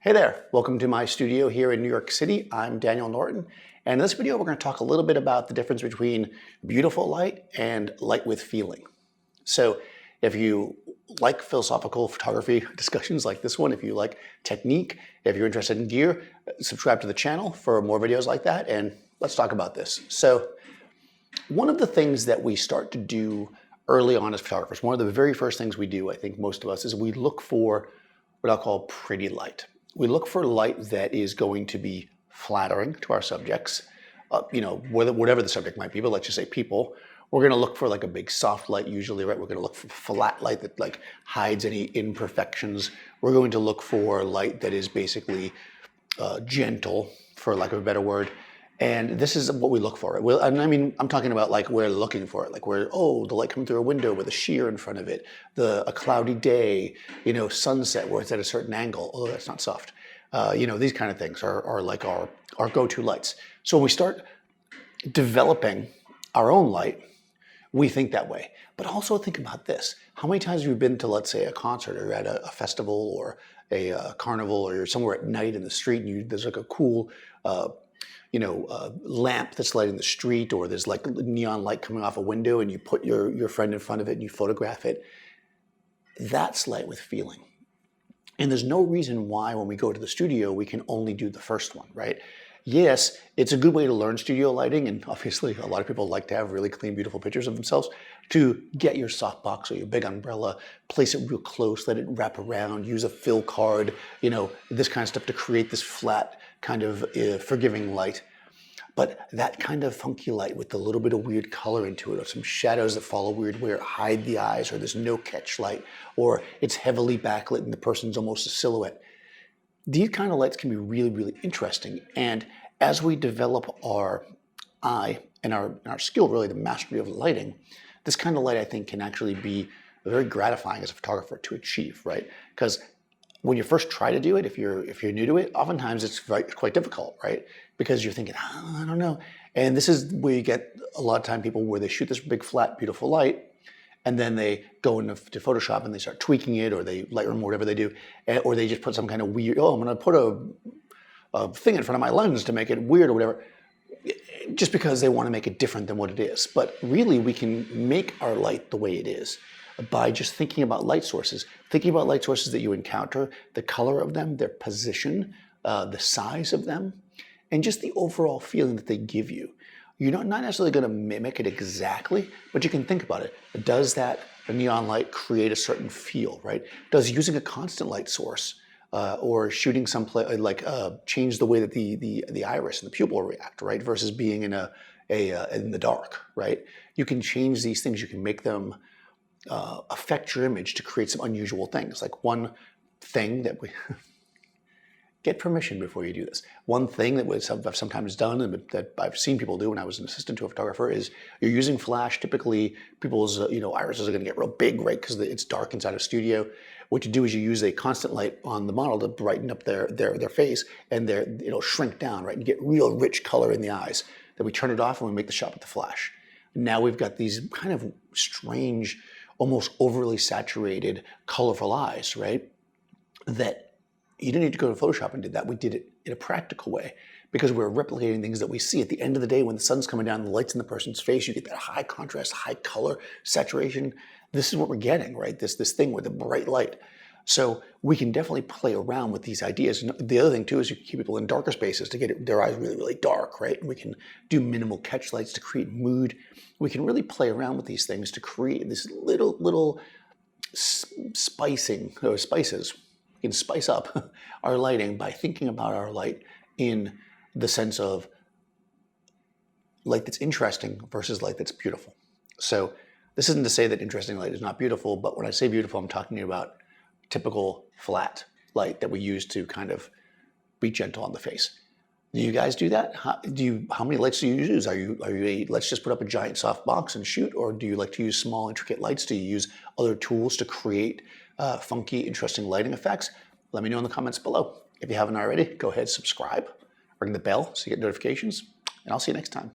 Hey there, welcome to my studio here in New York City. I'm Daniel Norton, and in this video we're going to talk a little bit about the difference between beautiful light and light with feeling. So if you like philosophical photography discussions like this one, if you like technique, if you're interested in gear, subscribe to the channel for more videos like that, and let's talk about this. So one of the things that we start to do early on as photographers, one of the very first things we do, I think most of us, is we look for what I'll call pretty light. We look for light that is going to be flattering to our subjects, whatever the subject might be, but let's just say people. We're going to look for like a big soft light usually, right? We're going to look for flat light that like hides any imperfections. We're going to look for light that is basically gentle, for lack of a better word. And this is what we look for. And I mean, I'm talking about like we're looking for it, like where, oh, the light coming through a window with a sheer in front of it, a cloudy day, sunset where it's at a certain angle, although that's not soft. These kind of things are like our go-to lights. So when we start developing our own light, we think that way. But also think about this. How many times have you been to, let's say, a concert or at a festival or a carnival, or you're somewhere at night in the street and there's like a cool lamp that's lighting the street, or there's like neon light coming off a window and you put your friend in front of it and you photograph it. That's light with feeling. And there's no reason why when we go to the studio, we can only do the first one, right? Yes, it's a good way to learn studio lighting, and obviously a lot of people like to have really clean, beautiful pictures of themselves. To get your softbox or your big umbrella, place it real close, let it wrap around, use a fill card, this kind of stuff to create this flat kind of forgiving light. But that kind of funky light with a little bit of weird color into it, or some shadows that follow weird where hide the eyes, or there's no catch light, or it's heavily backlit and the person's almost a silhouette. These kind of lights can be really, really interesting. And as we develop our eye and our skill, really the mastery of lighting, this kind of light, I think, can actually be very gratifying as a photographer to achieve, right? Because when you first try to do it, if you're new to it, oftentimes it's quite difficult, right? Because you're thinking, I don't know. And this is where you get a lot of time people where they shoot this big, flat, beautiful light, and then they go into Photoshop and they start tweaking it, or they Lightroom, or whatever they do, or they just put some kind of weird, I'm going to put a thing in front of my lens to make it weird or whatever, just because they want to make it different than what it is. But really, we can make our light the way it is by just thinking about light sources that you encounter, the color of them, their position, the size of them, and just the overall feeling that they give you. You're not necessarily going to mimic it exactly, but you can think about it. Does that neon light create a certain feel, right? Does using a constant light source or shooting someplace change the way that the iris and the pupil react, right? Versus being in the dark, right? You can change these things. You can make them affect your image to create some unusual things. Like one thing that we get permission before you do this. One thing that I've sometimes done and that I've seen people do when I was an assistant to a photographer is you're using flash. Typically, people's irises are going to get real big, right? Because it's dark inside a studio. What you do is you use a constant light on the model to brighten up their face, and it'll shrink down, right? And get real rich color in the eyes. Then we turn it off and we make the shot with the flash. Now we've got these kind of strange, almost overly saturated, colorful eyes, right? That you didn't need to go to Photoshop and do that. We did it in a practical way because we're replicating things that we see. At the end of the day, when the sun's coming down, the light's in the person's face, you get that high contrast, high color, saturation. This is what we're getting, right? This thing with the bright light. So we can definitely play around with these ideas. And the other thing too is you can keep people in darker spaces to get their eyes really, really dark, right? And we can do minimal catch lights to create mood. We can really play around with these things to create this little spicing or spices. We can spice up our lighting by thinking about our light in the sense of light that's interesting versus light that's beautiful. So this isn't to say that interesting light is not beautiful, but when I say beautiful, I'm talking about typical flat light that we use to kind of be gentle on the face. Do you guys do that? How many lights do you use? Are you let's just put up a giant soft box and shoot, or do you like to use small, intricate lights? Do you use other tools to create funky, interesting lighting effects? Let me know in the comments below. If you haven't already, go ahead, subscribe, ring the bell so you get notifications, and I'll see you next time.